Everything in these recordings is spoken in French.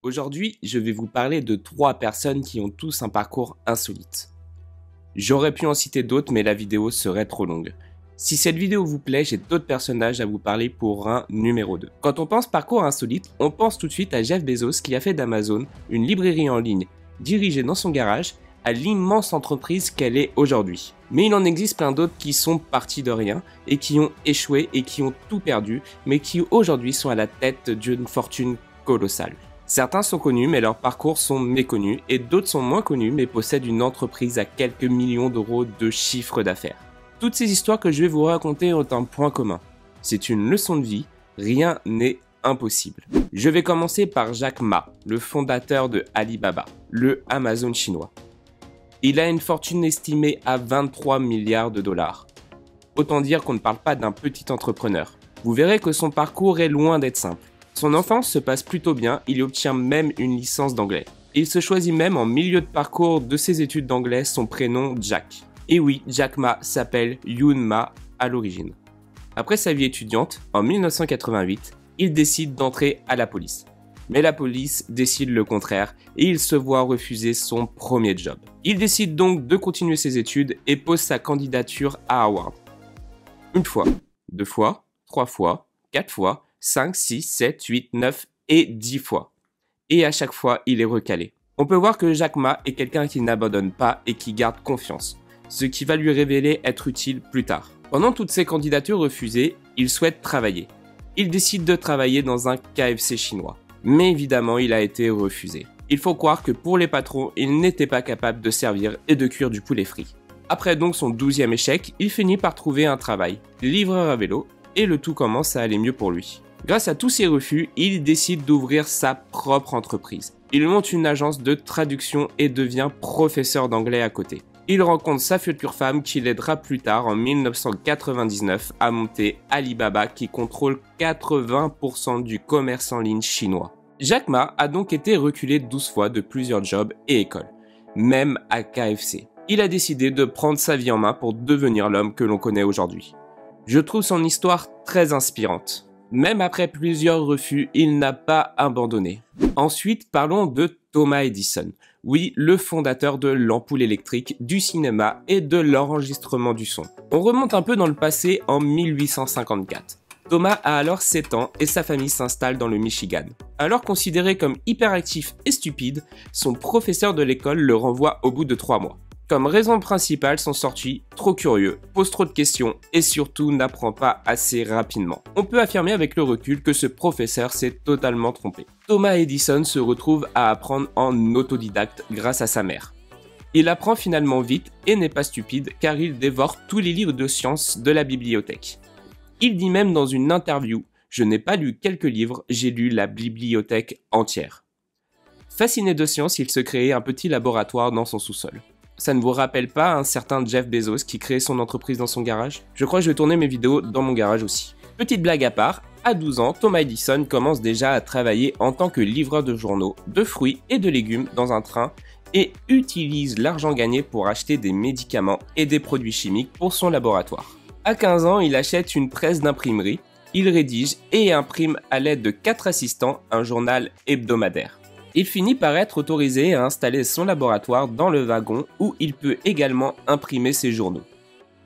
Aujourd'hui, je vais vous parler de 3 personnes qui ont tous un parcours insolite. J'aurais pu en citer d'autres, mais la vidéo serait trop longue. Si cette vidéo vous plaît, j'ai d'autres personnages à vous parler pour un numéro 2. Quand on pense parcours insolite, on pense tout de suite à Jeff Bezos qui a fait d'Amazon une librairie en ligne dirigée dans son garage à l'immense entreprise qu'elle est aujourd'hui. Mais il en existe plein d'autres qui sont partis de rien et qui ont échoué et qui ont tout perdu, mais qui aujourd'hui sont à la tête d'une fortune colossale. Certains sont connus mais leurs parcours sont méconnus et d'autres sont moins connus mais possèdent une entreprise à quelques millions d'euros de chiffre d'affaires. Toutes ces histoires que je vais vous raconter ont un point commun. C'est une leçon de vie, rien n'est impossible. Je vais commencer par Jack Ma, le fondateur de Alibaba, le Amazon chinois. Il a une fortune estimée à 23 milliards de dollars. Autant dire qu'on ne parle pas d'un petit entrepreneur. Vous verrez que son parcours est loin d'être simple. Son enfance se passe plutôt bien, il obtient même une licence d'anglais. Il se choisit même en milieu de parcours de ses études d'anglais son prénom Jack. Et oui, Jack Ma s'appelle Yoon Ma à l'origine. Après sa vie étudiante, en 1988, il décide d'entrer à la police. Mais la police décide le contraire et il se voit refuser son premier job. Il décide donc de continuer ses études et pose sa candidature à Harvard. Une fois, 2 fois, 3 fois, 4 fois, 5, 6, 7, 8, 9 et 10 fois. Et à chaque fois, il est recalé. On peut voir que Jack Ma est quelqu'un qui n'abandonne pas et qui garde confiance, ce qui va lui révéler être utile plus tard. Pendant toutes ces candidatures refusées, il souhaite travailler. Il décide de travailler dans un KFC chinois. Mais évidemment, il a été refusé. Il faut croire que pour les patrons, il n'était pas capable de servir et de cuire du poulet frit. Après donc son 12e échec, il finit par trouver un travail, livreur à vélo, et le tout commence à aller mieux pour lui. Grâce à tous ces refus, il décide d'ouvrir sa propre entreprise. Il monte une agence de traduction et devient professeur d'anglais à côté. Il rencontre sa future femme qui l'aidera plus tard en 1999 à monter Alibaba qui contrôle 80% du commerce en ligne chinois. Jack Ma a donc été reculé 12 fois de plusieurs jobs et écoles, même à KFC. Il a décidé de prendre sa vie en main pour devenir l'homme que l'on connaît aujourd'hui. Je trouve son histoire très inspirante. Même après plusieurs refus, il n'a pas abandonné. Ensuite, parlons de Thomas Edison. Oui, le fondateur de l'ampoule électrique, du cinéma et de l'enregistrement du son. On remonte un peu dans le passé en 1854. Thomas a alors 7 ans et sa famille s'installe dans le Michigan. Alors considéré comme hyperactif et stupide, son professeur de l'école le renvoie au bout de 3 mois. Comme raison principale sont sortis trop curieux, pose trop de questions et surtout n'apprend pas assez rapidement. On peut affirmer avec le recul que ce professeur s'est totalement trompé. Thomas Edison se retrouve à apprendre en autodidacte grâce à sa mère. Il apprend finalement vite et n'est pas stupide car il dévore tous les livres de sciences de la bibliothèque. Il dit même dans une interview « Je n'ai pas lu quelques livres, j'ai lu la bibliothèque entière ». Fasciné de science, il se crée un petit laboratoire dans son sous-sol. Ça ne vous rappelle pas un certain Jeff Bezos qui crée son entreprise dans son garage? Je crois que je vais tourner mes vidéos dans mon garage aussi. Petite blague à part, à 12 ans, Thomas Edison commence déjà à travailler en tant que livreur de journaux, de fruits et de légumes dans un train et utilise l'argent gagné pour acheter des médicaments et des produits chimiques pour son laboratoire. À 15 ans, il achète une presse d'imprimerie, il rédige et imprime à l'aide de 4 assistants un journal hebdomadaire. Il finit par être autorisé à installer son laboratoire dans le wagon où il peut également imprimer ses journaux.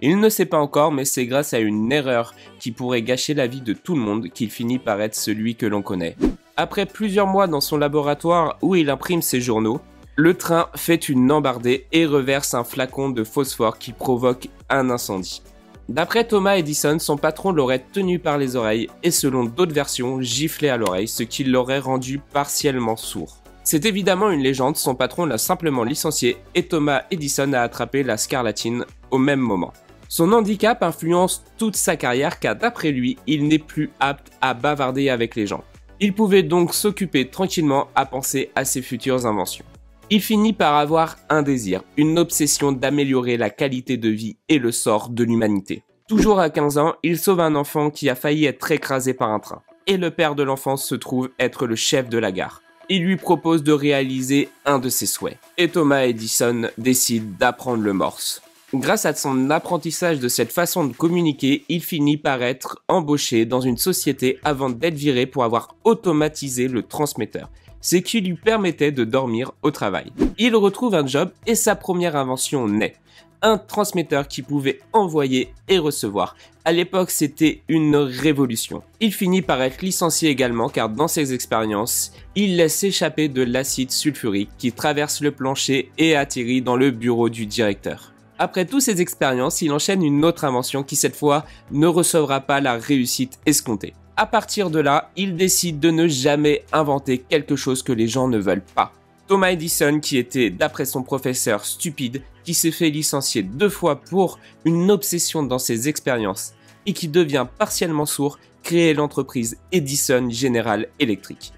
Il ne sait pas encore, mais c'est grâce à une erreur qui pourrait gâcher la vie de tout le monde qu'il finit par être celui que l'on connaît. Après plusieurs mois dans son laboratoire où il imprime ses journaux, le train fait une embardée et reverse un flacon de phosphore qui provoque un incendie. D'après Thomas Edison, son patron l'aurait tenu par les oreilles et selon d'autres versions, giflé à l'oreille, ce qui l'aurait rendu partiellement sourd. C'est évidemment une légende, son patron l'a simplement licencié et Thomas Edison a attrapé la scarlatine au même moment. Son handicap influence toute sa carrière car d'après lui, il n'est plus apte à bavarder avec les gens. Il pouvait donc s'occuper tranquillement à penser à ses futures inventions. Il finit par avoir un désir, une obsession d'améliorer la qualité de vie et le sort de l'humanité. Toujours à 15 ans, il sauve un enfant qui a failli être écrasé par un train. Et le père de l'enfant se trouve être le chef de la gare. Il lui propose de réaliser un de ses souhaits. Et Thomas Edison décide d'apprendre le morse. Grâce à son apprentissage de cette façon de communiquer, il finit par être embauché dans une société avant d'être viré pour avoir automatisé le transmetteur. ce qui lui permettait de dormir au travail. Il retrouve un job et sa première invention naît. Un transmetteur qui pouvait envoyer et recevoir. À l'époque, c'était une révolution. Il finit par être licencié également car dans ses expériences, il laisse échapper de l'acide sulfurique qui traverse le plancher et atterrit dans le bureau du directeur. Après toutes ces expériences, il enchaîne une autre invention qui cette fois ne recevra pas la réussite escomptée. À partir de là, il décide de ne jamais inventer quelque chose que les gens ne veulent pas. Thomas Edison, qui était d'après son professeur stupide, qui s'est fait licencier 2 fois pour une obsession dans ses expériences et qui devient partiellement sourd, crée l'entreprise Edison General Electric,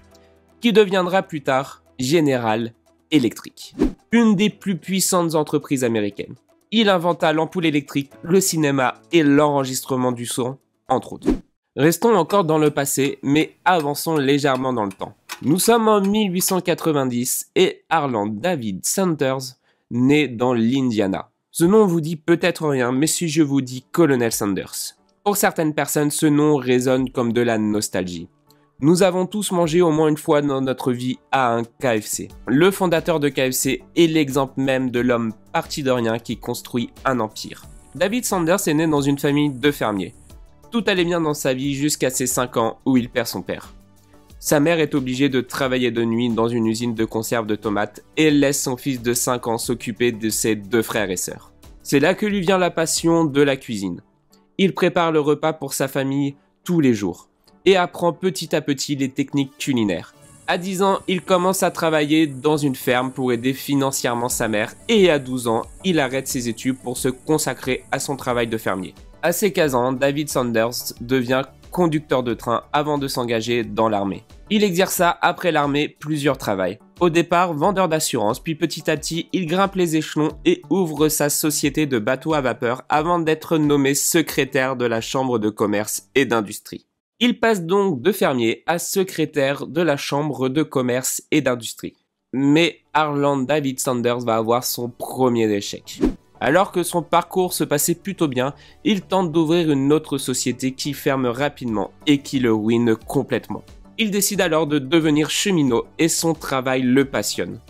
qui deviendra plus tard General Electric, une des plus puissantes entreprises américaines. Il inventa l'ampoule électrique, le cinéma et l'enregistrement du son, entre autres. Restons encore dans le passé, mais avançons légèrement dans le temps. Nous sommes en 1890 et Harland David Sanders naît dans l'Indiana. Ce nom vous dit peut-être rien, mais si je vous dis Colonel Sanders. Pour certaines personnes, ce nom résonne comme de la nostalgie. Nous avons tous mangé au moins une fois dans notre vie à un KFC. Le fondateur de KFC est l'exemple même de l'homme parti de rien qui construit un empire. David Sanders est né dans une famille de fermiers. Tout allait bien dans sa vie jusqu'à ses 5 ans où il perd son père. Sa mère est obligée de travailler de nuit dans une usine de conserve de tomates et laisse son fils de 5 ans s'occuper de ses 2 frères et sœurs. C'est là que lui vient la passion de la cuisine. Il prépare le repas pour sa famille tous les jours et apprend petit à petit les techniques culinaires. À 10 ans, il commence à travailler dans une ferme pour aider financièrement sa mère et à 12 ans, il arrête ses études pour se consacrer à son travail de fermier. À ses 15 ans, David Sanders devient conducteur de train avant de s'engager dans l'armée. Il exerça après l'armée plusieurs travails. Au départ, vendeur d'assurance, puis petit à petit, il grimpe les échelons et ouvre sa société de bateaux à vapeur avant d'être nommé secrétaire de la Chambre de commerce et d'industrie. Il passe donc de fermier à secrétaire de la Chambre de commerce et d'industrie. Mais Harland David Sanders va avoir son premier échec. Alors que son parcours se passait plutôt bien, il tente d'ouvrir une autre société qui ferme rapidement et qui le ruine complètement. Il décide alors de devenir cheminot et son travail le passionne.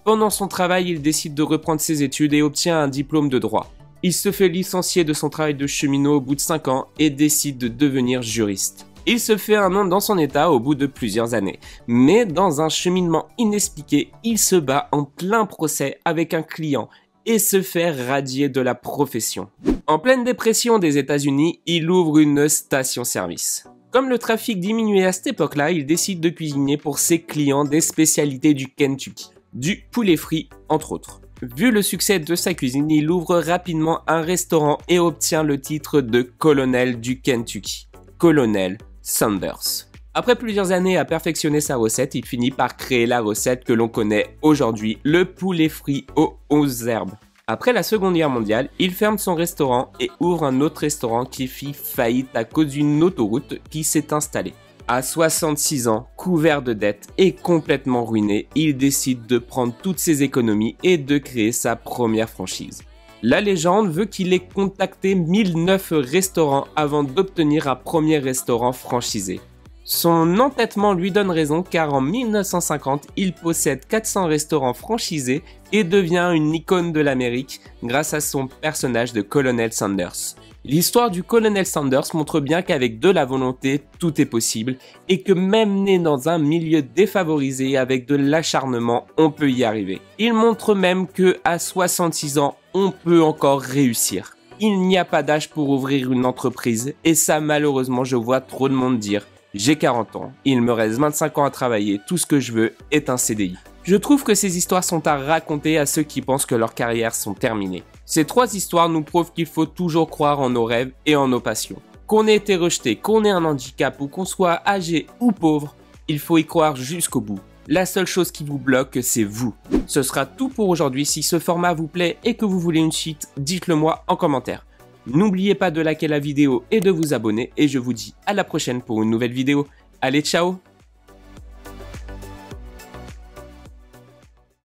Pendant son travail, il décide de reprendre ses études et obtient un diplôme de droit. Il se fait licencier de son travail de cheminot au bout de 5 ans et décide de devenir juriste. Il se fait un nom dans son état au bout de plusieurs années, mais dans un cheminement inexpliqué, il se bat en plein procès avec un client et se fait radier de la profession. En pleine dépression des États-Unis, il ouvre une station-service. Comme le trafic diminuait à cette époque-là, il décide de cuisiner pour ses clients des spécialités du Kentucky, du poulet frit entre autres. Vu le succès de sa cuisine, il ouvre rapidement un restaurant et obtient le titre de colonel du Kentucky, Colonel Sanders. Après plusieurs années à perfectionner sa recette, il finit par créer la recette que l'on connaît aujourd'hui, le poulet frit aux 11 herbes. Après la Seconde Guerre mondiale, il ferme son restaurant et ouvre un autre restaurant qui fit faillite à cause d'une autoroute qui s'est installée. À 66 ans, couvert de dettes et complètement ruiné, il décide de prendre toutes ses économies et de créer sa première franchise. La légende veut qu'il ait contacté 1009 restaurants avant d'obtenir un premier restaurant franchisé. Son entêtement lui donne raison car en 1950, il possède 400 restaurants franchisés et devient une icône de l'Amérique grâce à son personnage de Colonel Sanders. L'histoire du Colonel Sanders montre bien qu'avec de la volonté, tout est possible et que même né dans un milieu défavorisé avec de l'acharnement, on peut y arriver. Il montre même que à 66 ans, on peut encore réussir. Il n'y a pas d'âge pour ouvrir une entreprise et ça malheureusement je vois trop de monde dire « J'ai 40 ans, il me reste 25 ans à travailler, tout ce que je veux est un CDI ». Je trouve que ces histoires sont à raconter à ceux qui pensent que leurs carrières sont terminées. Ces 3 histoires nous prouvent qu'il faut toujours croire en nos rêves et en nos passions. Qu'on ait été rejeté, qu'on ait un handicap ou qu'on soit âgé ou pauvre, il faut y croire jusqu'au bout. La seule chose qui vous bloque, c'est vous. Ce sera tout pour aujourd'hui. Si ce format vous plaît et que vous voulez une suite, dites-le moi en commentaire. N'oubliez pas de liker la vidéo et de vous abonner et je vous dis à la prochaine pour une nouvelle vidéo. Allez, ciao!